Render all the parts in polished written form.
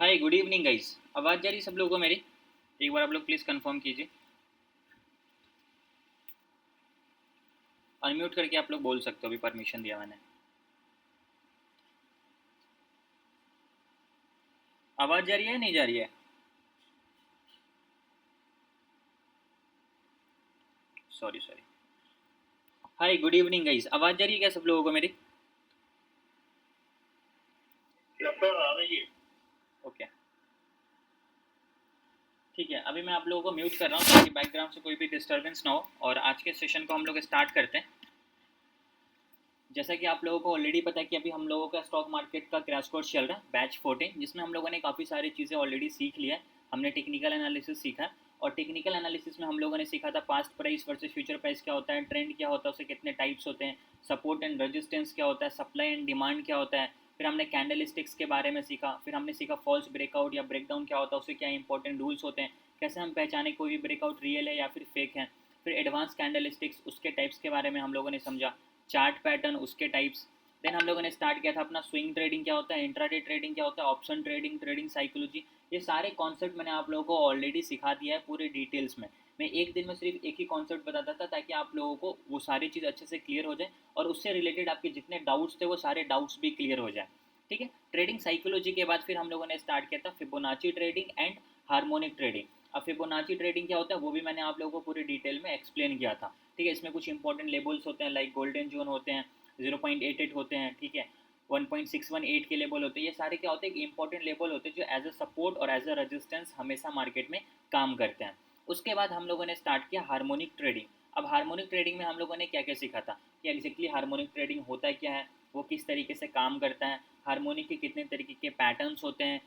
Hi good evening guys. आवाज़ जा रही सब लोगों को मेरी? एक बार आप लोग प्लीज़ कंफर्म कीजिए। अनम्यूट करके आप लोग बोल सकते हो, अभी परमिशन दिया मैंने। आवाज़ जा रही है नहीं जा रही है? Sorry sorry. Hi good evening guys, आवाज़ जा रही है क्या सब लोगों को मेरी? ओके ठीक है, अभी मैं आप लोगों को म्यूट कर रहा हूँ ताकि बैकग्राउंड से कोई भी डिस्टर्बेंस ना हो, और आज के सेशन को हम लोग स्टार्ट करते हैं। जैसा कि आप लोगों को ऑलरेडी पता है कि अभी हम लोगों का स्टॉक मार्केट का क्रैश कोर्स चल रहा है बैच 14, जिसमें हम लोगों ने काफ़ी सारी चीज़ें ऑलरेडी सीख लिया है। हमने टेक्निकल एनालिसिस सीखा, और टेक्निकल एनालिसिस में हम लोगों ने सीखा था past price versus future price क्या होता है, ट्रेंड क्या होता है, उससे कितने टाइप्स होते हैं, सपोर्ट एंड रेजिस्टेंस क्या होता है, सप्लाई एंड डिमांड क्या होता है। फिर हमने कैंडल स्टिक्स के बारे में सीखा, फिर हमने सीखा फॉल्स ब्रेकआउट या ब्रेकडाउन क्या होता है, उससे क्या इंपॉर्टेंट रूल्स होते हैं, कैसे हम पहचाने कोई भी ब्रेकआउट रियल है या फिर फेक है। फिर एडवांस कैंडल स्टिक्स उसके टाइप्स के बारे में हम लोगों ने समझा, चार्ट पैटर्न उसके टाइप्स। देन हम लोगों ने स्टार्ट किया था अपना स्विंग ट्रेडिंग क्या होता है, इंट्राडे ट्रेडिंग क्या होता है, ऑप्शन ट्रेडिंग, ट्रेडिंग साइकोलॉजी। ये सारे कॉन्सेप्ट मैंने आप लोगों को ऑलरेडी सिखा दिया है पूरे डिटेल्स में। मैं एक दिन में सिर्फ एक ही कॉन्सेप्ट बताता था ताकि आप लोगों को वो सारी चीज़ अच्छे से क्लियर हो जाए, और उससे रिलेटेड आपके जितने डाउट्स थे वो सारे डाउट्स भी क्लियर हो जाए। ठीक है, ट्रेडिंग साइकोलॉजी के बाद फिर हम लोगों ने स्टार्ट किया था Fibonacci trading and harmonic trading. अब फिबोनाची ट्रेडिंग क्या होता है वो भी मैंने आप लोगों को पूरी डिटेल में एक्सप्लेन किया था। ठीक है, इसमें कुछ इंपॉर्टेंट लेबल्स होते हैं, लाइक गोल्डन जोन होते हैं, 0.88 होते हैं, ठीक है, 1.618 के लेबल होते हैं। ये सारे क्या होते हैं, इंपॉर्टेंट लेबल होते हैं जो एज अ सपोर्ट और एज अ रेजिस्टेंस हमेशा मार्केट में काम करते हैं। उसके बाद हम लोगों ने स्टार्ट किया हार्मोनिक ट्रेडिंग। अब हार्मोनिक ट्रेडिंग में हम लोगों ने क्या क्या सीखा था कि एग्जैक्टली हार्मोनिक ट्रेडिंग होता है क्या है, वो किस तरीके से काम करता है, हार्मोनिक के कितने तरीके के पैटर्न्स होते हैं,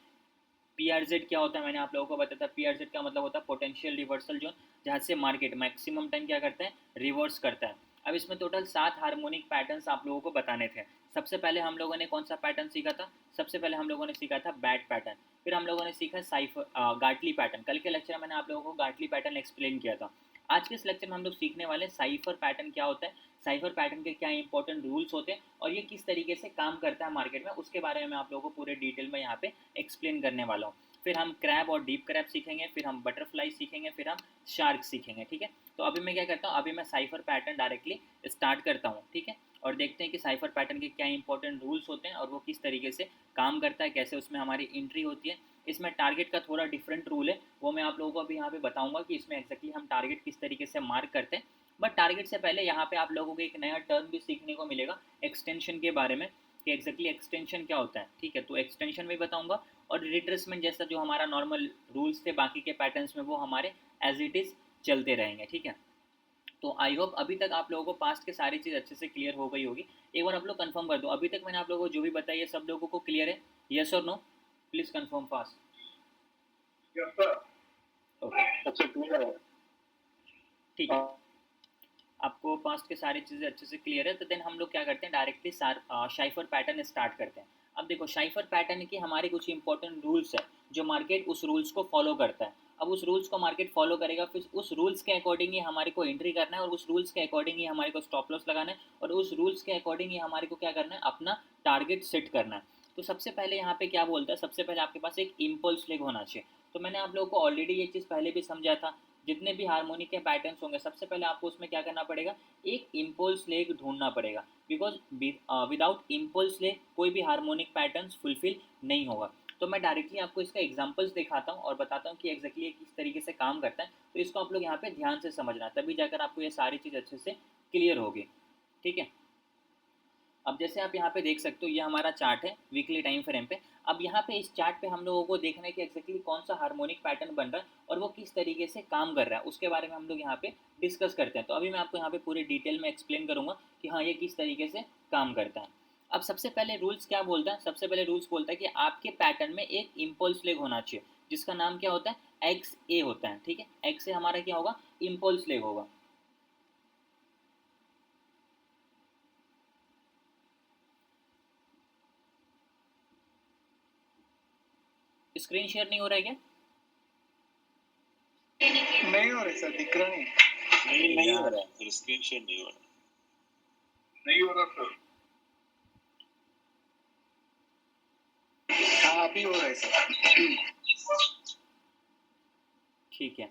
पीआरजेड क्या होता है मैंने आप लोगों को बताया था। पीआरजेड का मतलब होता है पोटेंशियल रिवर्सल जोन, जहाँ से मार्केट मैक्सिमम टाइम क्या करता है, रिवर्स करता है। अब इसमें टोटल 7 हार्मोनिक पैटर्न्स आप लोगों को बताने थे। सबसे पहले हम लोगों ने कौन सा पैटर्न सीखा था? सबसे पहले हम लोगों ने सीखा था बैट पैटर्न। फिर हम लोगों ने सीखा साइफर गाटली पैटर्न। कल के लेक्चर में मैंने आप लोगों को गाटली पैटर्न एक्सप्लेन किया था। आज के इस लेक्चर में हम लोग सीखने वाले साइफर पैटर्न क्या होता है, साइफर पैटर्न के क्या इंपॉर्टेंट रूल्स होते हैं, और ये किस तरीके से काम करता है मार्केट में, उसके बारे में मैं आप लोगों को पूरे डिटेल में यहाँ पे एक्सप्लेन करने वाला हूँ। फिर हम क्रैब और डीप क्रैब सीखेंगे, फिर हम बटरफ्लाई सीखेंगे, फिर हम शार्क सीखेंगे। ठीक है, तो अभी मैं क्या करता हूँ, अभी मैं साइफर पैटर्न डायरेक्टली स्टार्ट करता हूँ। ठीक है, और देखते हैं कि साइफर पैटर्न के क्या इंपॉर्टेंट रूल्स होते हैं और वो किस तरीके से काम करता है, कैसे उसमें हमारी एंट्री होती है। इसमें टारगेट का थोड़ा डिफरेंट रूल है, वो मैं आप लोगों को अभी यहाँ पे बताऊंगा कि इसमें एक्जैक्टली हम टारगेट किस तरीके से मार्क करते हैं। बट टारगेट से पहले यहाँ पे आप लोगों को एक नया टर्म भी सीखने को मिलेगा एक्सटेंशन के बारे में, कि एक्जैक्टली एक्सटेंशन क्या होता है। ठीक है, तो एक्सटेंशन भी बताऊंगा, और रिट्रेसमेंट जैसा जो हमारा नॉर्मल रूल्स थे बाकी के पैटर्न्स में, वो हमारे एज इट इज़ चलते रहेंगे। ठीक है, तो आई होप अभी तक आप लोगों को पास्ट के सारी चीज़ अच्छे से क्लियर हो गई होगी। एक बार आप लोग कंफर्म कर दो, अभी तक मैंने आप लोगों को जो भी बताया सब लोगों को क्लियर है? यस और no, please confirm fast. Okay ठीक है, आपको पास्ट के सारी चीज़ें अच्छे से क्लियर है, तो देन हम लोग क्या करते हैं, डायरेक्टली शाइफर पैटर्न स्टार्ट करते हैं। अब देखो, शाइफर पैटर्न की हमारे कुछ इंपॉर्टेंट रूल्स है, जो मार्केट उस रूल्स को फॉलो करता है। अब उस रूल्स को मार्केट फॉलो करेगा, फिर उस रूल्स के अकॉर्डिंग ही हमारे को एंट्री करना है, और उस रूल्स के अकॉर्डिंग ही हमारे को स्टॉप लॉस लगाना है, और उस रूल्स के अकॉर्डिंग ही हमारे को क्या करना है, अपना टारगेट सेट करना है। तो सबसे पहले यहाँ पे क्या बोलता है, सबसे पहले आपके पास एक इम्पल्स लेग होना चाहिए। तो मैंने आप लोगों को ऑलरेडी ये चीज़ पहले भी समझा था, जितने भी हार्मोनिक के पैटर्न्स होंगे सबसे पहले आपको उसमें क्या करना पड़ेगा, एक इम्पल्स लेग ढूंढना पड़ेगा, बिकॉज विदाउट इम्पल्स लेग कोई भी हार्मोनिक पैटर्न्स फुलफिल नहीं होगा। तो मैं डायरेक्टली आपको इसका एग्जांपल्स दिखाता हूँ और बताता हूँ कि एग्जैक्टली ये किस तरीके से काम करता है। तो इसको आप लोग यहाँ पे ध्यान से समझना, तभी जाकर आपको ये सारी चीज़ अच्छे से क्लियर होगी। ठीक है, अब जैसे आप यहाँ पे देख सकते हो, ये हमारा चार्ट है वीकली टाइम फ्रेम पे। अब यहाँ पे इस चार्ट पे हम लोगों को देखना है कि एक्जैक्टली कौन सा हार्मोनिक पैटर्न बन रहा है और वो किस तरीके से काम कर रहा है, उसके बारे में हम लोग यहाँ पे डिस्कस करते हैं। तो अभी मैं आपको यहाँ पे पूरे डिटेल में एक्सप्लेन करूँगा कि हाँ ये किस तरीके से काम करता है। अब सबसे पहले रूल्स क्या बोलता है, सबसे पहले रूल्स बोलता है कि आपके पैटर्न में एक इम्पल्स लेग होना चाहिए, जिसका नाम क्या होता है, एक्स ए होता है। ठीक है, एक्स ए हमारा क्या होगा, इम्पल्स लेग होगा। स्क्रीन शेयर नहीं हो रहा है क्या? नहीं हो रहा सर, दिख रहा नहीं। नहीं हो रहा है, स्क्रीन शेयर नहीं हो रहा, नहीं हो रहा सर। हाँ भी हो रहा है सर। ठीक है,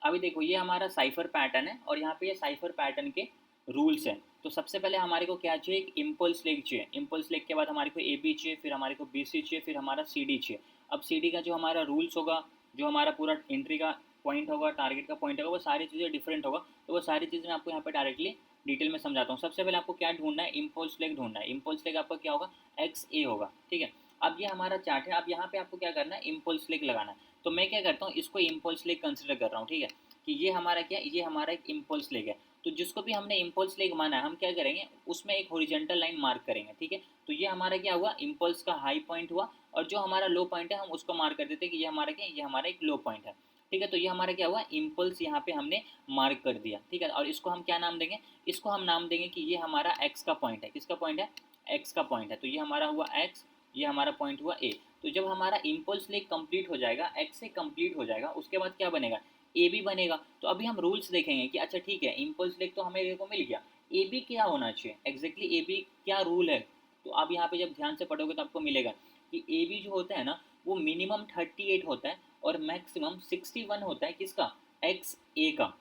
अभी देखो ये हमारा साइफर पैटर्न है और यहाँ पे ये साइफर पैटर्न के रूल्स हैं। तो सबसे पहले हमारे को क्या चाहिए, एक इम्पल्स लेग चाहिए। इम्पल्स लेग के बाद हमारे को ए बी चाहिए, फिर हमारे को बी सी चाहिए, फिर हमारा सी डी चाहिए। अब सी डी का जो हमारा रूल्स होगा, जो हमारा पूरा एंट्री का पॉइंट होगा, टारगेट का पॉइंट होगा, वो सारी चीज़ें डिफरेंट होगा। तो वो सारी चीज़ें मैं आपको यहाँ पे डायरेक्टली डिटेल में समझाता हूँ। सबसे पहले आपको क्या ढूंढना है, इम्पल्स लेग ढूंढना है। इम्पल्स लेग आपका क्या होगा, एक्स ए होगा, ठीक है। अब ये हमारा चार्ट है, अब यहाँ पे आपको क्या करना है, इम्पल्स लेग लगाना है। तो मैं क्या करता हूँ, इसको इम्पल्स लेग कंसिडर कर रहा हूँ, ठीक है, कि ये हमारा क्या, ये हमारा एक इम्पल्स लेग है। तो जिसको भी हमने इम्पल्स लेग माना है, हम क्या करेंगे, उसमें एक हॉरिजॉन्टल लाइन मार्क करेंगे, ठीक है। तो ये हमारा क्या हुआ, इम्पल्स का हाई पॉइंट हुआ, और जो हमारा लो पॉइंट है हम उसको मार्क कर देते हैं कि ये हमारा क्या, ये हमारा एक लो पॉइंट है, ठीक है। तो ये हमारा क्या हुआ, इम्पल्स यहाँ पे हमने मार्क कर दिया, ठीक है। और इसको हम क्या नाम देंगे, इसको हम नाम देंगे कि ये हमारा एक्स का पॉइंट है। किसका पॉइंट है, एक्स का पॉइंट है। तो ये हमारा हुआ एक्स, ये हमारा पॉइंट हुआ ए। तो जब हमारा इम्पल्स लेग कंप्लीट हो जाएगा, एक्स से कंप्लीट हो जाएगा, उसके बाद क्या बनेगा, ए बी बनेगा। तो अभी हम रूल्स देखेंगे कि अच्छा ठीक है, इम्पल्स लेग तो हमें को मिल गया, ए बी क्या होना चाहिए, एग्जैक्टली ए बी क्या रूल है। तो आप यहाँ पे जब ध्यान से पढ़ोगे तो आपको मिलेगा कि ए बी जो होता है ना, वो मिनिमम 38 होता है और मैक्सिमम 61 होता है। किसका, एक्स ए का,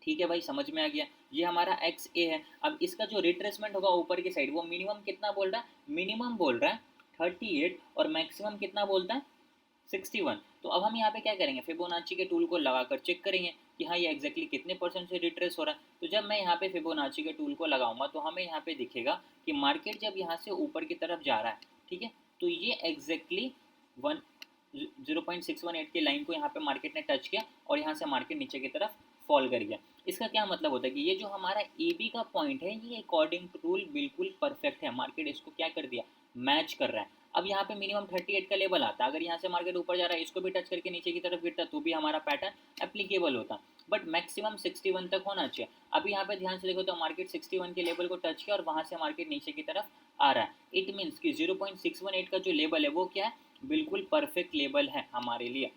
ठीक है भाई, समझ में आ गया। ये हमारा एक्स ए है। अब इसका जो रिट्रेसमेंट होगा ऊपर की साइड, वो मिनिमम कितना बोल रहा है, मिनिमम बोल रहा है 38 और मैक्सिमम कितना बोलता है, 61। तो अब हम यहाँ पे क्या करेंगे, फिबोनाची के टूल को लगाकर चेक करेंगे कि हाँ ये एग्जैक्टली कितने परसेंट से रिट्रेस हो रहा है। तो जब मैं यहाँ पे फिबोनाची के टूल को लगाऊंगा तो हमें यहाँ पे दिखेगा कि मार्केट जब यहाँ से ऊपर की तरफ जा रहा है, ठीक है, तो ये एग्जैक्टली 0.618 की लाइन को यहाँ पे मार्केट ने टच किया और यहाँ से मार्केट नीचे की तरफ फॉल कर गया। इसका क्या मतलब होता है कि ये जो हमारा ए बी का पॉइंट है, ये अकॉर्डिंग टू रूल बिल्कुल परफेक्ट है। मार्केट इसको क्या कर दिया, मैच कर रहा है। अब यहाँ पे मिनिमम 38 का लेवल आता है, अगर यहाँ से मार्केट ऊपर जा रहा है, इसको भी टच करके नीचे की तरफ गिरता तो भी हमारा पैटर्न एप्लीकेबल होता, बट मैक्सिमम 61 तक होना चाहिए। अभी यहाँ पे ध्यान से देखो तो मार्केट 61 के लेवल को टच किया और वहाँ से मार्केट नीचे की तरफ आ रहा है। इट मीन्स कि 0.618 का जो लेवल है वो क्या है, बिल्कुल परफेक्ट लेवल है हमारे लिए,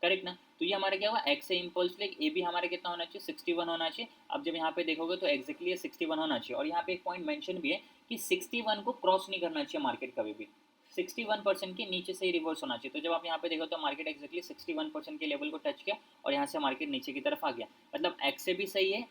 करेक्ट ना। तो ये हमारा क्या हुआ, एक्स से इम्पल्स लेग ए भी हमारा कितना होना चाहिए, 61 होना चाहिए। अब जब यहाँ पे देखोगे तो एक्जैक्टली ये 61 होना चाहिए। और यहाँ पे एक पॉइंट मेंशन भी है कि 61 को क्रॉस नहीं करना चाहिए मार्केट कभी भी, 61% के नीचे से ही रिवर्स होना चाहिए। तो जब आप यहाँ पे देखो तो मार्केट एक्जैक्टली 61% के लेवल को टच किया और यहाँ से मार्केट नीचे की तरफ आ गया, मतलब एक्स से भी सही है,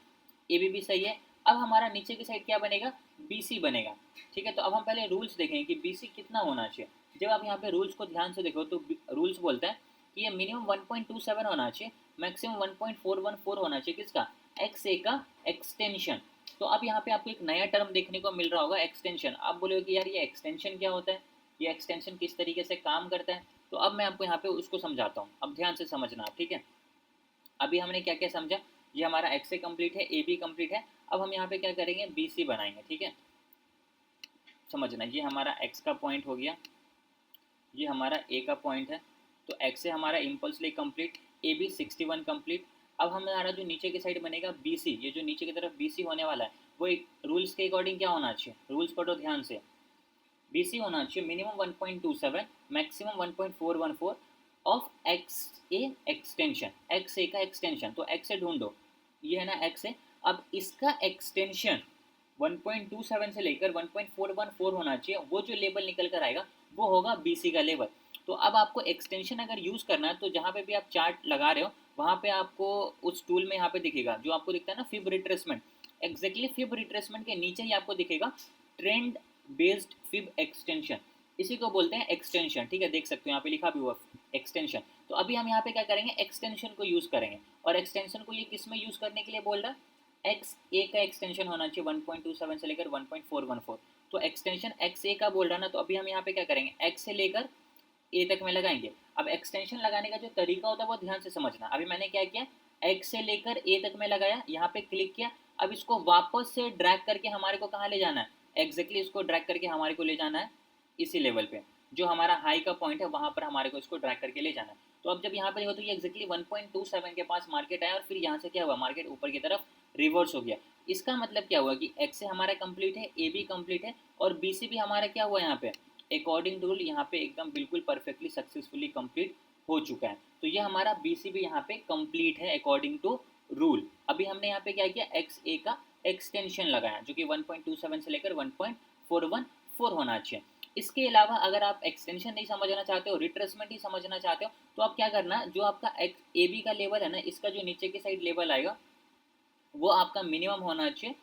ए भी सही है। अब हमारा नीचे की साइड क्या बनेगा, बी सी बनेगा, ठीक है। तो अब हम पहले रूल्स देखेंगे कि बी सी कितना होना चाहिए। जब आप यहाँ पे रूल्स को ध्यान से देखो तो रूल्स बोलता है कि ये मिनिमम 1.27 होना चाहिए, मैक्सिमम 1.414 होना चाहिए। किसका, एक्स ए का एक्सटेंशन। तो अब यहाँ पे आपको एक नया टर्म देखने को मिल रहा होगा, एक्सटेंशन। आप बोलोगे कि यार ये एक्सटेंशन क्या होता है, ये एक्सटेंशन किस तरीके से काम करता है। तो अब मैं आपको यहाँ पे उसको समझाता हूँ, अब ध्यान से समझना आप, ठीक है। अभी हमने क्या क्या समझा, ये हमारा एक्स ए कंप्लीट है, ए बी कंप्लीट है। अब हम यहाँ पे क्या करेंगे, बी सी बनाएंगे, ठीक है। समझना, ये हमारा एक्स का पॉइंट हो गया, ये हमारा ए का पॉइंट है। तो एक्स से हमारा impulse leg complete, A B 61 complete. अब हमारा जो नीचे की साइड बनेगा बी सी, ये जो नीचे की तरफ बी सी होने वाला है, वो एक रूल्स के अकॉर्डिंग क्या होना चाहिए, रूल्स पढ़ो ध्यान से। बी सी होना चाहिए minimum 1.27, maximum 1.414 of x a extension, x a का एक्सटेंशन। तो एक्स ए ढूंढो, ये है ना एक्स ए। अब इसका एक्सटेंशन 1.27 से लेकर 1.414 होना चाहिए। वो जो लेवल निकल कर आएगा वो होगा BC का लेवल। तो अब आपको एक्सटेंशन अगर यूज़ करना है तो जहाँ पे भी आप चार्ट लगा रहे हो वहाँ पे आपको उस टूल में यहाँ पे दिखेगा, जो आपको दिखता है ना fib retracement, exactly fib retracement के नीचे ही आपको दिखेगा ट्रेंड बेस्ड फिब एक्सटेंशन, इसी को बोलते हैं एक्सटेंशन, ठीक है। देख सकते हो यहाँ पे लिखा भी हुआ एक्सटेंशन। तो अभी हम यहाँ पे क्या करेंगे, एक्सटेंशन को यूज़ करेंगे। और एक्सटेंशन को ये किस में यूज़ करने के लिए बोल रहा है, एक्स ए का एक्सटेंशन होना चाहिए 1.27 से लेकर 1.414। तो एक्सटेंशन एक्स ए का बोल रहा है ना, तो अभी हम यहाँ पे क्या करेंगे, एक्स से लेकर ए तक में लगाएंगे। अब एक्सटेंशन लगाने का जो तरीका होता है वो ध्यान से समझना। अभी मैंने क्या किया, एक्स से लेकर ए तक में लगाया, यहाँ पे क्लिक किया। अब इसको वापस से ड्रैग करके हमारे को कहाँ ले जाना है, एग्जैक्टली इसको ड्रैग करके हमारे को ले जाना है इसी लेवल पे, जो हमारा हाई का पॉइंट है वहाँ पर हमारे को इसको ड्रैग करके ले जाना है। तो अब जब यहाँ पे देखो तो ये एक्जैक्टली 1.27 के पास मार्केट आया और फिर यहाँ से क्या हुआ, मार्केट ऊपर की तरफ रिवर्स हो गया। इसका मतलब क्या हुआ कि एक्स से हमारा कंप्लीट है, ए भी कंप्लीट है और बी सी भी हमारा क्या हुआ यहाँ पे अकॉर्डिंग टू रूल यहाँ पे एकदम बिल्कुल परफेक्टली सक्सेसफुली कंप्लीट हो चुका है। तो ये हमारा बी सी भी यहाँ पे कंप्लीट है अकॉर्डिंग टू रूल। अभी हमने यहाँ पे क्या किया, एक्स ए का एक्सटेंशन लगाया जो कि 1.27 से लेकर 1.414 होना चाहिए। इसके अलावा अगर आप एक्सटेंशन नहीं समझना चाहते हो, रिट्रेसमेंट ही समझना चाहते हो, तो आप क्या करना, जो आपका ए बी का लेवल है ना, इसका जो नीचे की साइड लेवल आएगा वो आपका मिनिमम होना चाहिए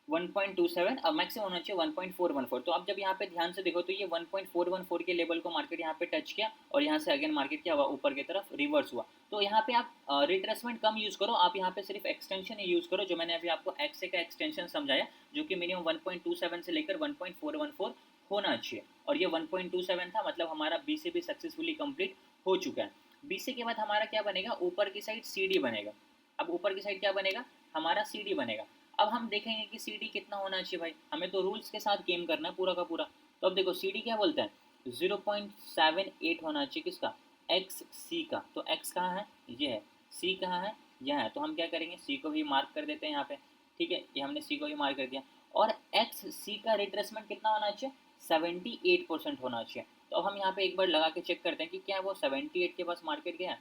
1.27 और मैक्सिमम होना चाहिए 1.414। तो आप जब यहाँ पे ध्यान से देखो तो ये 1.414 के लेवल को मार्केट यहाँ पे टच किया और यहाँ से अगेन मार्केट क्या हुआ, ऊपर की तरफ रिवर्स हुआ। तो यहाँ पे आप रिट्रेसमेंट कम यूज़ करो, आप यहाँ पे सिर्फ एक्सटेंशन ही यूज़ करो, जो मैंने अभी आपको एक्स का एक्सटेंशन समझाया, जो कि मिनिमम 1.27 से लेकर 1.414 होना चाहिए। और ये 1.27 था, मतलब हमारा बी से भी सक्सेसफुली कंप्लीट हो चुका है। बी से के बाद हमारा क्या बनेगा, ऊपर की साइड सी डी बनेगा। अब ऊपर की साइड क्या बनेगा, हमारा सी डी बनेगा। अब हम देखेंगे कि सी डी कितना होना चाहिए भाई, हमें तो रूल्स के साथ गेम करना है पूरा का पूरा। तो अब देखो सी डी क्या बोलते हैं, 0.78 होना चाहिए किसका, एक्स सी का। तो एक्स कहाँ है, ये है, सी कहाँ है, यह है। तो हम क्या करेंगे, सी को भी मार्क कर देते हैं यहाँ पे, ठीक है, ये हमने सी को भी मार्क कर दिया। और एक्स सी का रिट्रेसमेंट कितना होना चाहिए, 78% होना चाहिए। तो अब हम यहाँ पे एक बार लगा के चेक करते हैं कि क्या वो 78 के पास मार्केट गया है।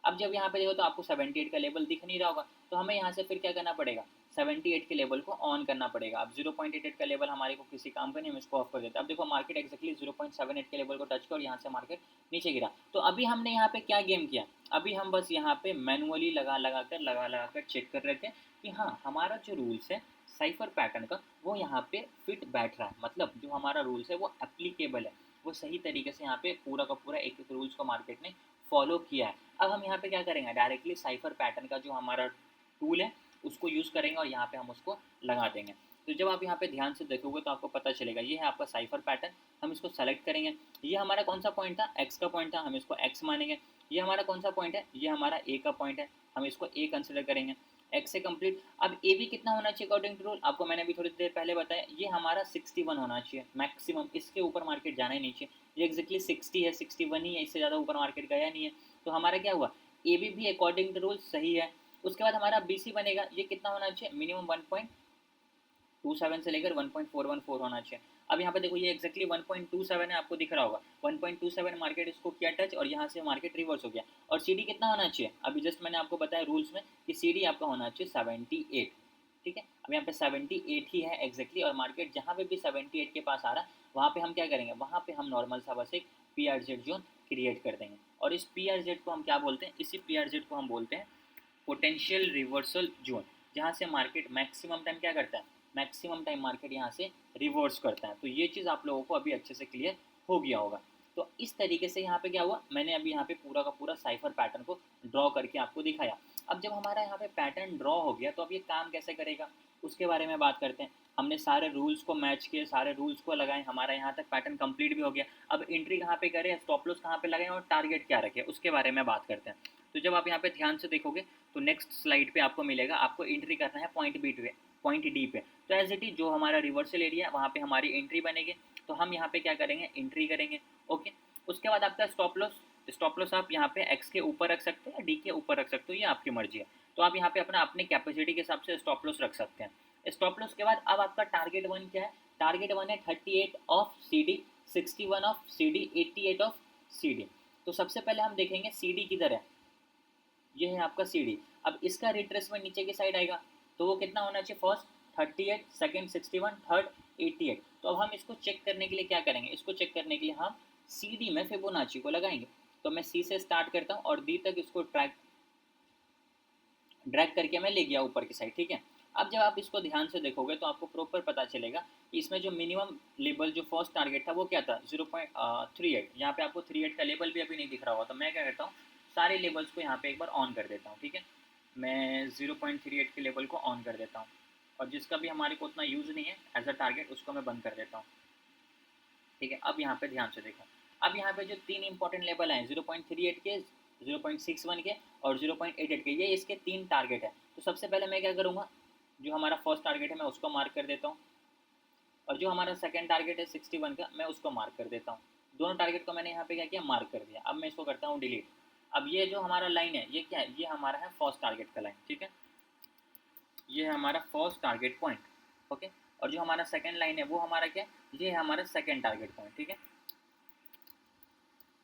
अब जब यहाँ पे देखो तो आपको 78 का लेवल दिख नहीं रहा होगा, तो हमें यहाँ से फिर क्या करना पड़ेगा, 78 के लेवल को ऑन करना पड़ेगा। अब 0.88 का लेवल हमारे को किसी काम का नहीं, हम इसको ऑफ कर देते हैं। अब देखो मार्केट एक्जैक्टली 0.78 के लेवल को टच किया और यहाँ से मार्केट नीचे गिरा। तो अभी हमने यहाँ पे क्या गेम किया, अभी हम बस यहाँ पे मैनुअली लगा कर चेक कर रहे थे कि हाँ हमारा जो रूल्स है साइफर पैटर्न का वो यहाँ पे फिट बैठ रहा है, मतलब जो हमारा रूल्स है वो एप्लीकेबल है, वो सही तरीके से यहाँ पे पूरा का पूरा एक एक रूल्स को मार्केट ने फॉलो किया है। अब हम यहाँ पे क्या करेंगे, डायरेक्टली साइफर पैटर्न का जो हमारा टूल है उसको यूज़ करेंगे और यहाँ पे हम उसको लगा देंगे। तो जब आप यहाँ पे ध्यान से देखोगे तो आपको पता चलेगा, ये है आपका साइफर पैटर्न। हम इसको सेलेक्ट करेंगे, ये हमारा कौन सा पॉइंट था, एक्स का पॉइंट था, हम इसको एक्स मानेंगे। ये हमारा कौन सा पॉइंट है, ये हमारा ए का पॉइंट है, हम इसको ए कंसिडर करेंगे। एक्स से कंप्लीट। अब ए बी कितना होना चाहिए अकॉर्डिंग टू रूल, आपको मैंने अभी थोड़ी देर पहले बताया, ये हमारा 61 होना चाहिए मैक्सिमम, इसके ऊपर मार्केट जाना ही नहीं चाहिए। ये एक्जैक्टली 60 है, 61 ही है, इससे ज़्यादा ऊपर मार्केट गया नहीं है। तो हमारा क्या हुआ, ए बी भी अकॉर्डिंग टू रूल सही है। उसके बाद हमारा बी सी बनेगा, ये कितना होना चाहिए, मिनिमम 1.27 से लेकर 1.414 होना चाहिए। अब यहाँ पे देखो ये एक्जैक्टली 1.27 है, आपको दिख रहा होगा 1.27 मार्केट इसको किया टच और यहाँ से मार्केट रिवर्स हो गया। और सी डी कितना होना चाहिए, अभी जस्ट मैंने आपको बताया रूल्स में कि सी डी आपका होना चाहिए 78, ठीक है। अब यहाँ पे 78 ही है एक्जैक्टली, और मार्केट जहाँ पे भी 78 के पास आ रहा है वहाँ पे हम क्या करेंगे, वहाँ पे हम नॉर्मल सा बस एक P R Z zone create कर देंगे। और इस पी आर जेड को हम क्या बोलते हैं, इसी पी आर जेड को हम बोलते हैं पोटेंशियल रिवर्सल जोन, जहाँ से मार्केट मैक्सिमम टाइम क्या करता है, मैक्सिमम टाइम मार्केट यहाँ से रिवर्स करता है। तो ये चीज़ आप लोगों को अभी अच्छे से क्लियर हो गया होगा। तो इस तरीके से यहाँ पे क्या हुआ, मैंने अभी यहाँ पे पूरा का पूरा साइफर पैटर्न को ड्रॉ करके आपको दिखाया। अब जब हमारा यहाँ पे पैटर्न ड्रॉ हो गया तो अब ये काम कैसे करेगा उसके बारे में बात करते हैं। हमने सारे रूल्स को मैच किए, सारे रूल्स को लगाए, हमारा यहाँ तक पैटर्न कंप्लीट भी हो गया। अब एंट्री कहाँ पे करें, स्टॉप लॉस कहाँ पे लगाएं और टारगेट क्या रखें उसके बारे में बात करते हैं। तो जब आप यहाँ पे ध्यान से देखोगे तो नेक्स्ट स्लाइड पे आपको मिलेगा, आपको एंट्री करना है पॉइंट बी पे, पॉइंट डी पे। तो एज इट इज जो हमारा रिवर्सल एरिया है वहाँ पे हमारी एंट्री बनेगी, तो हम यहाँ पे क्या करेंगे, एंट्री करेंगे। ओके, उसके बाद आपका स्टॉप लॉस, स्टॉप लॉस आप यहाँ पे एक्स के ऊपर रख सकते हैं, डी के ऊपर रख सकते हो, ये आपकी मर्जी है। तो आप यहाँ पे अपना अपनी कैपेसिटी के हिसाब से स्टॉप लॉस रख सकते हैं। स्टॉप लॉस के बाद अब आपका टारगेट वन क्या है, टारगेट वन है 38 of C D, 61 of C D, 88 of C D. तो सबसे पहले हम देखेंगे सी डी किधर है, ये है आपका सी डी। अब इसका रिट्रेसमेंट नीचे की साइड आएगा, तो वो कितना होना चाहिए, फर्स्ट 38, सेकंड 61, थर्ड 88। तो अब हम इसको चेक करने के लिए क्या करेंगे, इसको चेक करने के लिए हम सी डी में फिबोनाची को लगाएंगे। तो मैं सी से स्टार्ट करता हूँ और डी तक इसको ड्रैग करके मैं ले गया ऊपर की साइड, ठीक है। अब जब आप इसको ध्यान से देखोगे तो आपको प्रॉपर पता चलेगा कि इसमें जो मिनिमम लेवल जो फर्स्ट टारगेट था वो क्या था, 0.38। यहाँ पे आपको 38 का लेवल भी अभी नहीं दिख रहा होगा, तो मैं क्या करता हूँ सारे लेवल्स को यहाँ पे एक बार ऑन कर देता हूँ, ठीक है। मैं 0.38 के लेवल को ऑन कर देता हूँ, और जिसका भी हमारे को उतना यूज़ नहीं है एज अ टारगेट उसको मैं बंद कर देता हूँ, ठीक है। अब यहाँ पे ध्यान से देखो, अब यहाँ पे जो तीन इंपॉर्टेंट लेवल हैं 0.38 के, 0.61 के और 0.88 के, ये इसके तीन टारगेट है। तो सबसे पहले मैं क्या करूँगा, जो हमारा फर्स्ट टारगेट है मैं उसको मार्क कर देता हूँ, और जो हमारा सेकंड टारगेट है 61 का मैं उसको मार्क कर देता हूँ। दोनों टारगेट को मैंने यहाँ पे क्या किया, मार्क कर दिया। अब मैं इसको करता हूँ डिलीट। अब ये जो हमारा लाइन है ये क्या है, ये हमारा है फर्स्ट टारगेट का लाइन, ठीक है। ये है हमारा फर्स्ट टारगेट पॉइंट, ओके। और जो हमारा सेकंड लाइन है वो हमारा क्या है, ये है हमारा सेकंड टारगेट पॉइंट, ठीक है।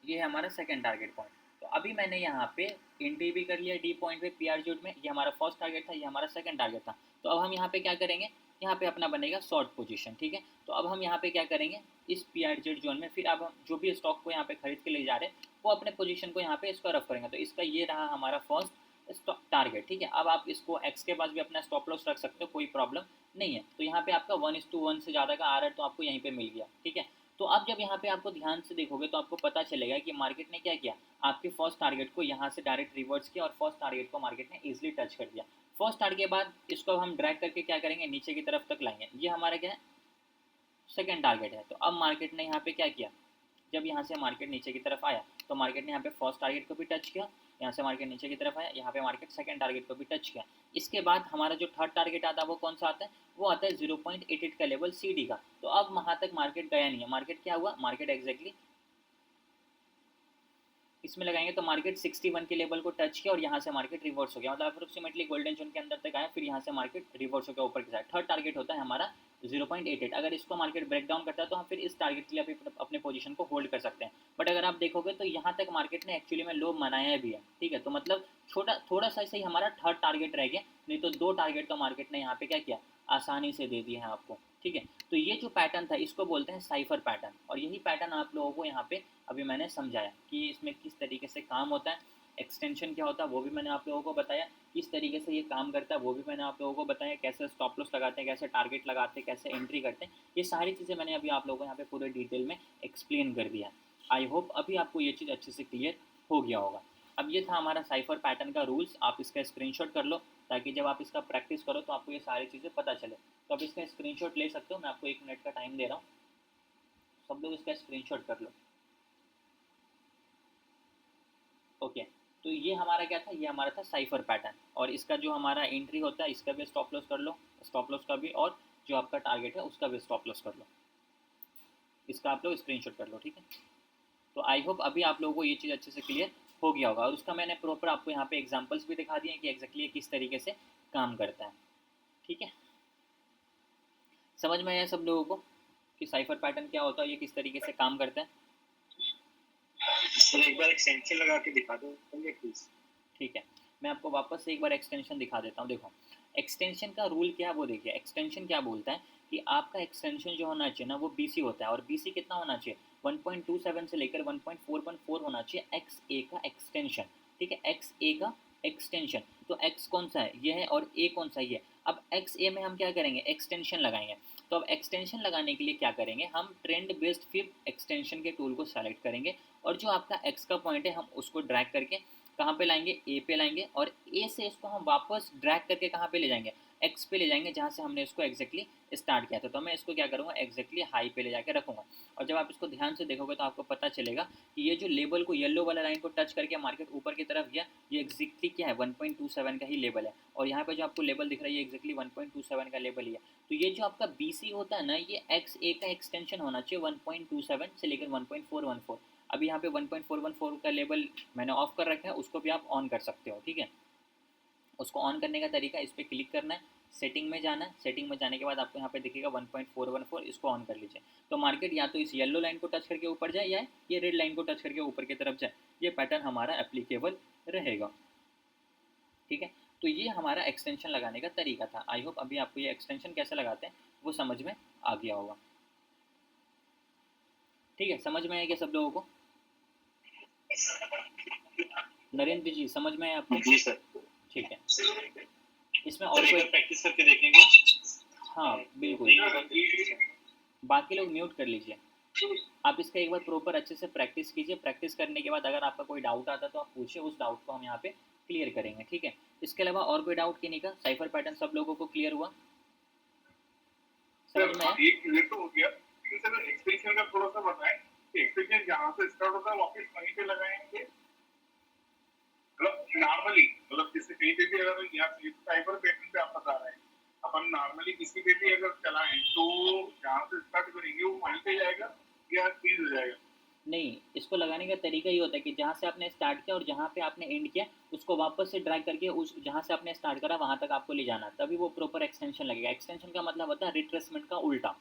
ये है हमारा सेकंड टारगेट पॉइंट। तो अभी मैंने यहाँ पे एंट्री भी कर लिया डी पॉइंट पे पी आर जोड में, ये हमारा फर्स्ट टारगेट था, ये हमारा सेकंड टारगेट था। तो अब हम यहाँ पे क्या करेंगे, यहाँ पे अपना बनेगा शॉर्ट पोजीशन, ठीक है। तो अब हम यहाँ पे क्या करेंगे, इस PRZ जोन में फिर अब हम जो भी स्टॉक को यहाँ पे खरीद के ले जा रहे हैं वो अपने पोजीशन को यहाँ पे इसका रफ करेंगे। तो इसका ये रहा हमारा फर्स्ट टारगेट, ठीक है। अब आप इसको एक्स के पास भी अपना स्टॉप लॉस रख सकते हो, कोई प्रॉब्लम नहीं है। तो यहाँ पे आपका 1:1 से ज़्यादा का आ रहा है तो आपको यहीं पे मिल गया, ठीक है। तो अब जब यहाँ पे आपको ध्यान से देखोगे तो आपको पता चलेगा कि मार्केट ने क्या किया, आपके फर्स्ट टारगेट को यहाँ से डायरेक्ट रिवर्स किया और फर्स्ट टारगेट को मार्केट ने इजीली टच कर दिया। फर्स्ट टारगेट के बाद इसको हम ड्रैग करके क्या करेंगे, नीचे की तरफ तक लाएंगे। ये हमारा क्या है, सेकंड टारगेट है। तो अब मार्केट ने यहाँ पे क्या किया, जब यहाँ से मार्केट नीचे की तरफ आया तो मार्केट ने यहाँ पे फर्स्ट टारगेट को भी टच किया, यहाँ से मार्केट नीचे की तरफ आया, यहाँ पे मार्केट सेकंड टारगेट को भी टच किया। इसके बाद हमारा जो थर्ड टारगेट आता है वो कौन सा आता है, वो आता है 0.88 का लेवल CD का। तो अब वहाँ तक मार्केट गया नहीं है। मार्केट क्या हुआ, मार्केट एग्जैक्टली इसमें लगाएंगे तो मार्केट 61 के लेवल को टच किया और यहाँ से मार्केट रिवर्स हो गया, मतलब अप्रोक्सीमेटली गोल्डन जोन के अंदर तक आया, फिर यहाँ से मार्केट रिवर्स हो गया ऊपर की साइड। थर्ड टारगेट होता है हमारा 0.88। अगर इसको मार्केट ब्रेक डाउन करता है तो हम फिर इस टारगेट के लिए अपने पोजीशन को होल्ड कर सकते हैं। बट अगर आप देखोगे तो यहाँ तक मार्केट ने एक्चुअली में लो मनाया भी है, ठीक है। तो मतलब थोड़ा सा ही हमारा थर्ड टारगेट रह गया, नहीं तो 2 टारगेट तो मार्केट ने यहाँ पे क्या किया, आसानी से दे दिए हैं आपको, ठीक है। तो ये जो पैटर्न था इसको बोलते हैं साइफर पैटर्न, और यही पैटर्न आप लोगों को यहाँ पे अभी मैंने समझाया कि इसमें किस तरीके से काम होता है, एक्सटेंशन क्या होता है वो भी मैंने आप लोगों को बताया, किस तरीके से ये काम करता है वो भी मैंने आप लोगों को बताया, कैसे स्टॉप लॉस लगाते हैं, कैसे टारगेट लगाते हैं, कैसे एंट्री करते हैं, ये सारी चीज़ें मैंने अभी आप लोगों को यहाँ पे पूरे डिटेल में एक्सप्लेन कर दिया। आई होप अभी आपको ये चीज़ अच्छे से क्लियर हो गया होगा। अब ये था हमारा साइफर पैटर्न का रूल्स, आप इसका स्क्रीनशॉट कर लो ताकि जब आप इसका प्रैक्टिस करो तो आपको ये सारी चीज़ें पता चले। तो आप इसका स्क्रीनशॉट ले सकते हो, मैं आपको 1 मिनट का टाइम दे रहा हूँ, सब लोग इसका स्क्रीनशॉट कर लो। ओके, तो ये हमारा क्या था, ये हमारा था साइफर पैटर्न, और इसका जो हमारा एंट्री होता है इसका भी स्टॉप लॉस कर लो, स्टॉप लॉस का भी, और जो आपका टारगेट है उसका भी स्टॉप लॉस कर लो। इसका आप लोग स्क्रीनशॉट कर लो, ठीक है। तो आई होप अभी आप लोगों को ये चीज़ अच्छे से क्लियर हो गया होगा, और उसका मैंने प्रॉपर आपको यहाँ पे एग्जांपल्स भी दिखा दिए कि एग्जैक्टली किस तरीके से काम करता है, ठीक है। समझ में आया सब लोगों को कि साइफर पैटर्न क्या होता है, ये किस तरीके से काम करता है। सर एक बार एक्सटेंशन लगा के दिखा दो प्लीज। ठीक है, मैं आपको वापस से एक बार एक्सटेंशन दिखा देता हूँ। देखो एक्सटेंशन का रूल क्या है वो देखिए। एक्सटेंशन क्या बोलता है कि आपका एक्सटेंशन जो होना चाहिए ना वो BC होता है, और BC कितना होना चाहिए, 1.27 से लेकर 1.414 होना चाहिए XA का एक्सटेंशन, ठीक है। XA का एक्सटेंशन, तो X कौन सा है, ये है, और A कौन सा, ये। अब XA में हम क्या करेंगे, एक्सटेंशन लगाएंगे। तो अब एक्सटेंशन लगाने के लिए क्या करेंगे, हम ट्रेंड बेस्ड फिब एक्सटेंशन के टूल को सेलेक्ट करेंगे, और जो आपका X का पॉइंट है हम उसको ड्रैग करके कहाँ पे लाएंगे, A पे लाएंगे, और A से इसको हम वापस ड्रैग करके कहाँ पे ले जाएंगे, X पे ले जाएंगे, जहाँ से हमने इसको एग्जैक्टली स्टार्ट किया था। तो मैं इसको क्या करूँगा, एग्जैक्टली हाई पे ले जाके रखूँगा। और जब आप इसको ध्यान से देखोगे तो आपको पता चलेगा कि ये जो लेवल को, येलो वाला लाइन को टच करके मार्केट ऊपर की तरफ गया, ये एग्जैक्टली क्या है, 1.27 का ही लेवल है। और यहाँ पे जो आपको लेवल दिख रहा है ये एग्जैक्टली 1.27 का लेवल ही है। तो ये जो आपका BC होता है ना, ये XA का एक्सटेंशन होना चाहिए 1.27 से लेकर 1.414। अभी यहाँ पे 1.414 का लेवल मैंने ऑफ कर रखा है, उसको भी आप ऑन कर सकते हो, ठीक है। उसको ऑन करने का तरीका, इस पर क्लिक करना है, सेटिंग में जाना है, सेटिंग में जाने के बाद आपको यहाँ पे दिखेगा 1.414, इसको ऑन कर लीजिए। तो मार्केट या तो इस येलो लाइन को टच करके ऊपर जाए या ये रेड लाइन को टच करके ऊपर की तरफ जाए, ये पैटर्न हमारा एप्लीकेबल रहेगा, ठीक है। तो ये हमारा एक्सटेंशन लगाने का तरीका था। आई होप अभी आपको ये एक्सटेंशन कैसे लगाते हैं वो समझ में आ गया होगा, ठीक है। समझ में आया क्या सब लोगों को, नरेंद्र जी समझ में आया आपको? जी सर। ठीक है, इसमें और कोई प्रैक्टिस करके देखेंगे। हाँ बिल्कुल, बाकी लोग म्यूट कर लीजिए। आप इसका एक बार प्रॉपर अच्छे से प्रैक्टिस कीजिए। प्रैक्टिस करने के बाद अगर आपका कोई डाउट आता है तो आप पूछिए, उस डाउट को हम यहाँ पे क्लियर करेंगे, ठीक है। इसके अलावा और कोई डाउट किन्हीं का, साइफर पैटर्न सब लोगों को क्लियर हुआ, समझ में आया? एक क्लियर तो हो गया, लेकिन सर एक्सटेंशन का थोड़ा सा बताएं कि एक्सटेंशन जहाँ से स्टार्ट होता है वापस वहीं पे लगाएंगे, मतलब नॉर्मली, मतलब जैसे कहीं पे भी अगर यहाँ साइबर पैटर्न पे आप बता रहे हैं, अपन नॉर्मली किसी पे भी अगर चलाएं तो जहाँ से स्टार्ट करेंगे वो वहीं पे जाएगा या चेंज हो जाएगा? नहीं, इसको लगाने का तरीका ये होता है कि जहाँ से आपने स्टार्ट किया और जहाँ पे आपने एंड किया उसको वापस से ड्रैग करके उस जहाँ से आपने स्टार्ट करा वहाँ तक आपको ले जाना, तभी वो प्रॉपर एक्सटेंशन लगेगा। एक्सटेंशन का मतलब होता है रिट्रेसमेंट का उल्टा।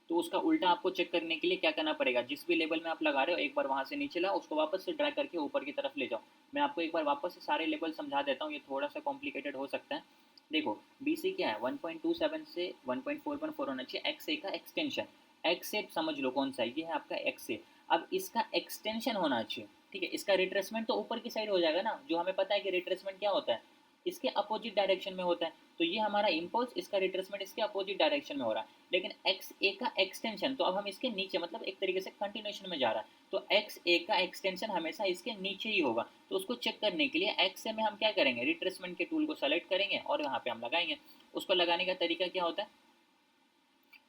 तो उसका उल्टा आपको चेक करने के लिए क्या करना पड़ेगा, जिस भी लेवल में आप लगा रहे हो एक बार वहाँ से नीचे लाओ, उसको वापस से ड्रैग करके ऊपर की तरफ ले जाओ। मैं आपको एक बार वापस से सारे लेवल समझा देता हूँ, ये थोड़ा सा कॉम्प्लिकेटेड हो सकता है, देखो BC क्या है, 1.27 से 1.414 होना चाहिए XA का एक्सटेंशन। XA समझ लो कौन सा है, ये है आपका XA। अब इसका एक्सटेंशन होना चाहिए, ठीक है। इसका रिट्रेसमेंट तो ऊपर की साइड हो जाएगा ना, जो हमें पता है कि रिट्रेसमेंट क्या होता है, इसके अपोजिट डायरेक्शन में होता है। तो ये हमारा इम्पल्स, इसका रिट्रेसमेंट इसके अपोजिट डायरेक्शन में हो रहा है। लेकिन XA का एक्सटेंशन तो अब हम इसके नीचे, मतलब एक तरीके से कंटिन्यूशन में जा रहा है, तो XA का एक्सटेंशन हमेशा इसके नीचे ही होगा। तो उसको चेक करने के लिए XA में हम क्या करेंगे, रिट्रेसमेंट के टूल को सेलेक्ट करेंगे और यहाँ पे हम लगाएंगे। उसको लगाने का तरीका क्या होता है,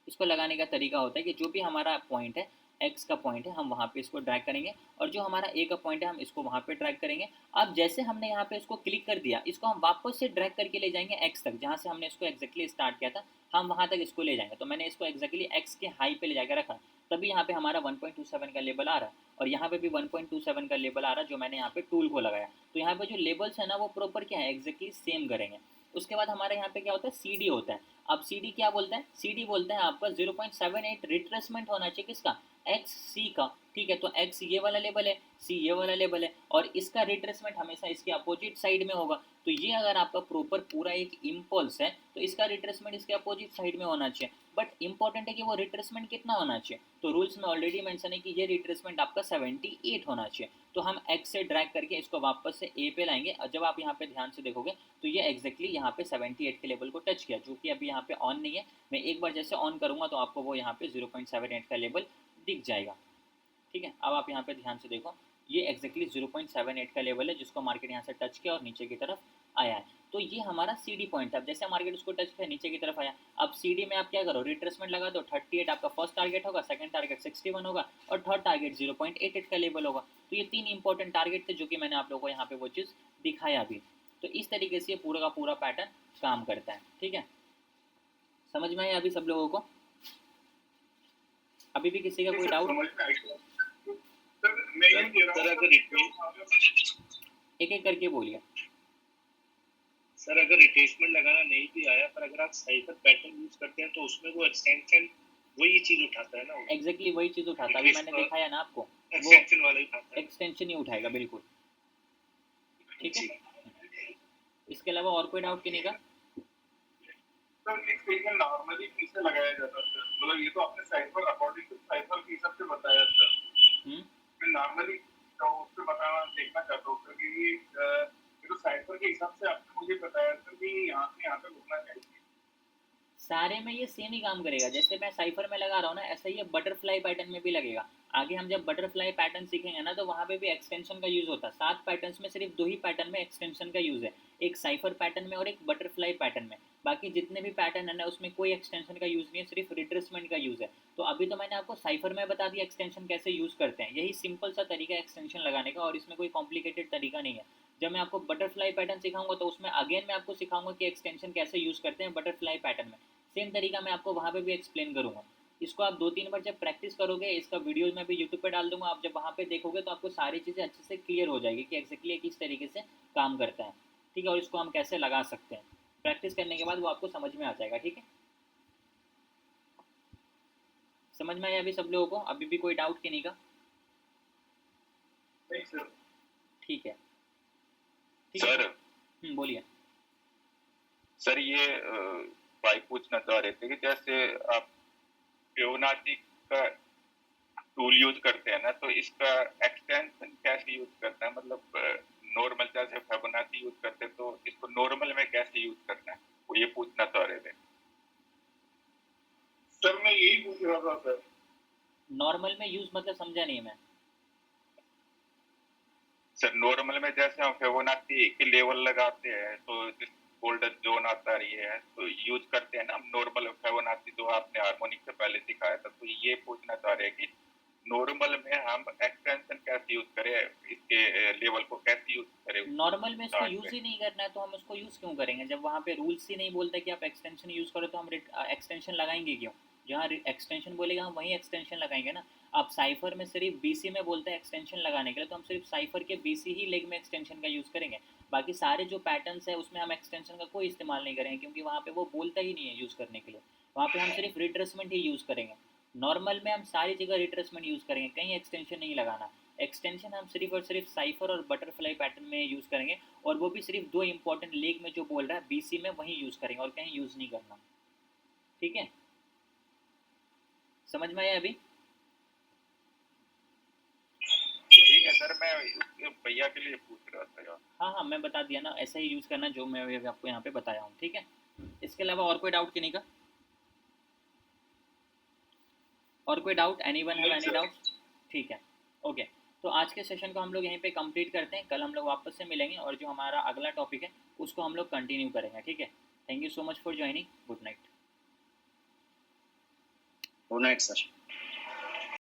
इसको लगाने का तरीका होता है कि जो भी हमारा पॉइंट है, एक्स का पॉइंट है, हम वहाँ पे इसको ड्रैग करेंगे, और जो हमारा ए का पॉइंट है हम इसको वहाँ पे ड्रैग करेंगे। अब जैसे हमने यहाँ पे इसको क्लिक कर दिया, इसको हम वापस से ड्रैग करके ले जाएंगे एक्स तक, जहाँ से हमने इसको एक्जैक्टली स्टार्ट किया था, हम वहाँ तक इसको ले जाएंगे। तो मैंने इसको एक्जैक्टली एक्स के हाई पे ले जाकर रखा, तभी यहाँ पे हमारा 1.27 का लेबल आ रहा है, और यहाँ पे भी 1.27 का लेबल आ रहा है, जो मैंने यहाँ पे टूल को लगाया। तो यहाँ पे जो लेबल्स है ना, वो प्रॉपर क्या है, एक्जैक्टली सेम करेंगे। उसके बाद हमारे यहाँ पे क्या होता है, CD होता है। अब CD क्या बोलते हैं, CD बोलते हैं आपका 0.78 रिट्रेसमेंट होना चाहिए किसका, एक्स सी का, ठीक है। तो एक्स ये वाला लेवल है, सी ये वाला लेवल है, और इसका रिट्रेसमेंट हमेशा इसके अपोजिट साइड में होगा। तो ये अगर आपका प्रॉपर पूरा एक इम्पल्स है, तो इसका रिट्रेसमेंट इसके अपोजिट साइड में होना चाहिए। बट इंपॉर्टेंट है कि वो रिट्रेसमेंट कितना होना चाहिए, तो रूल्स में ऑलरेडी मेंशन है कि ये रिट्रेसमेंट आपका 78 होना चाहिए। तो हम एक्स से ड्रैग करके इसको वापस से ए पे लाएंगे, और जब आप यहाँ पे ध्यान से देखोगे तो ये एक्जैक्टली यहाँ पे 78 के लेवल को टच किया, जो कि अभी यहाँ पे ऑन नहीं है। मैं एक बार जैसे ऑन करूँगा तो आपको वो यहाँ पे 0.78 का लेवल दिख जाएगा, ठीक है। अब आप यहाँ पे ध्यान से देखो, ये एक्जैक्टली 0.78 का लेवल है, जिसको मार्केट यहाँ से टच किया और नीचे की तरफ आया है। तो ये हमारा CD पॉइंट था। अब जैसे मार्केट उसको टच किया, नीचे की तरफ आया। अब CD में आप क्या करो, रिट्रेसमेंट लगा दो। 38 आपका फर्स्ट टारगेट होगा, सेकंड टारगेट 61 होगा, और थर्ड टारगेट 0.88 का लेवल होगा। तो ये 3 इंपॉर्टेंट टारगेट थे, जो कि मैंने आप लोगों को यहाँ पे वो चीज़ दिखाया भी। तो इस तरीके से ये पूरा का पूरा पैटर्न काम करता है, ठीक है। समझ में आया अभी सब लोगों को, अभी भी किसी का कोई सर डाउट? समझ में आएगा। सर मैं ये कह रहा सर हूँ अगर एक एक करके बोलिए। सर अगर रिट्रेसमेंट लगाना नहीं भी आया, पर अगर आप साइफर पैटर्न यूज करते हैं तो उसमें वो एक्सटेंशन वही चीज उठाता है ना, एग्जैक्टली वही चीज़ उठाता है। अभी मैंने दिखाया ना आपको, वो एक्सटेंशन वाला ही उठाता है। एक्सटेंशन ही उठाएगा, बिल्कुल, ठीक है। जी इसके अलावा और कोई डाउट किसी का? सर एक्सपेरिमेंट नॉर्मली किससे लगाया जाता है सर, मतलब ये तो आपने साइफर अकॉर्डिंग टू साइफर के हिसाब से बताया सर। मैं नॉर्मली तो उससे बताना देखना चाहता हूँ सर कि ये तो साइफर के हिसाब से आपने मुझे बताया सर कि यहाँ से यहाँ तक रुकना चाहिए। सारे में ये सेम ही काम करेगा, जैसे मैं साइफर में लगा रहा हूँ ना, ऐसा ही ये बटरफ्लाई पैटर्न में भी लगेगा। आगे हम जब बटरफ्लाई पैटर्न सीखेंगे ना, तो वहाँ पे भी एक्सटेंशन का यूज़ होता है। 7 पैटर्न्स में सिर्फ 2 ही पैटर्न में एक्सटेंशन का यूज़ है, एक साइफर पैटर्न में और एक बटरफ्लाई पैटर्न में। बाकी जितने भी पैटर्न है ना, उसमें कोई एक्सटेंशन का यूज़ नहीं है, सिर्फ रिट्रेसमेंट का यूज़ है। तो अभी तो मैंने आपको साइफर में बता दिया एक्सटेंशन कैसे यूज़ करते हैं, यही सिंपल सा तरीका है एक्सटेंशन लगाने का, और इसमें कोई कॉम्प्लिकेटेड तरीका नहीं है। जब मैं आपको बटरफ्लाई पैटर्न सिखाऊंगा, तो उसमें अगेन मैं आपको सिखाऊंगा कि एक्सटेंशन कैसे यूज़ करते हैं बटरफ्लाई पैटर्न में। सेम तरीका मैं आपको वहाँ पे भी एक्सप्लेन करूँगा। इसको आप 2-3 बार जब प्रैक्टिस करोगे, इसका वीडियो मैं भी यूट्यूब पे डाल दूंगा, आप जब वहाँ पे देखोगे तो आपको सारी चीज़ें अच्छे से क्लियर हो जाएगी कि एक्जैक्टली किस तरीके से काम करता है, ठीक है, और इसको हम कैसे लगा सकते हैं। प्रैक्टिस करने के बाद वो आपको समझ में आ जाएगा, ठीक है। समझ में आया अभी सब लोगों को, अभी भी कोई डाउट कि नहीं का? नहीं सर। ठीक है, ठीक सर है, बोलिए। सर ये भाई पूछना चाह रहे थे कि जैसे आप फिबोनाची का टूल यूज करते हैं ना, तो इसका एक्सटेंशन कैसे यूज करना है, मतलब नॉर्मल जैसे फिबोनाची यूज करते हैं, तो इसको नॉर्मल में कैसे यूज करना है, वो ये पूछना चाह रहे थे। सर मैं यही पूछ रहा था सर। नॉर्मल में यूज मतलब समझा नहीं मैं। सर नॉर्मल में जैसे हम फिबोनाची के लेवल लगाते हैं, तो गोल्डन जोन आता रही है, तो यूज करते हैं ना हम नॉर्मल फिबोनाची, जो आपने हार्मोनिक से पहले सिखाया था। तो ये पूछना चाह रहे हैं कि नॉर्मल में हम एक्सटेंशन कैसे यूज करें, इसके लेवल को कैसे यूज करें। नॉर्मल में इसको यूज़ ही नहीं करना है, तो हम उसको यूज़ क्यों करेंगे? जब वहाँ पे रूल्स ही नहीं बोलते कि आप एक्सटेंशन यूज़ करो, तो हम एक्सटेंशन लगाएंगे क्यों? जहाँ एक्सटेंशन बोलेगा हम वहीं एक्सटेंशन लगाएंगे ना। आप साइफर में सिर्फ BC में बोलते हैं एक्सटेंशन लगाने के लिए, तो हम सिर्फ साइफर के BC ही लेग में एक्सटेंशन का यूज़ करेंगे। बाकी सारे जो पैटर्न्स है उसमें हम एक्सटेंशन का कोई इस्तेमाल नहीं करेंगे, क्योंकि वहाँ पे वो बोलता ही नहीं है यूज़ करने के लिए। वहाँ पे हम सिर्फ रिट्रेसमेंट ही यूज़ करेंगे। नॉर्मल में हम सारी जगह रिट्रेसमेंट यूज़ करेंगे, कहीं एक्सटेंशन नहीं लगाना। एक्सटेंशन हम सिर्फ और सिर्फ साइफर और बटरफ्लाई पैटर्न में यूज़ करेंगे, और वो भी सिर्फ 2 इंपॉर्टेंट लेग में जो बोल रहा है BC में वहीं यूज़ करेंगे और कहीं यूज़ नहीं करना। ठीक है, समझ में आया अभी? ठीक है सर, मैं उसके भैया के लिए पूछ रहा था यार। हाँ हाँ, मैं बता दिया ना, ऐसा ही यूज़ करना जो मैं अभी आपको यहाँ पे बताया हूँ। ठीक है, इसके अलावा और कोई डाउट किन्हीं का? और कोई doubt? Anyone have any doubt? ठीक है, ओके। तो आज के सेशन को हम लोग यहीं पे कंप्लीट करते हैं, कल हम लोग वापस से मिलेंगे और जो हमारा अगला टॉपिक है उसको हम लोग कंटिन्यू करेंगे। ठीक है, thank you so much for joining, good night. Good night sir.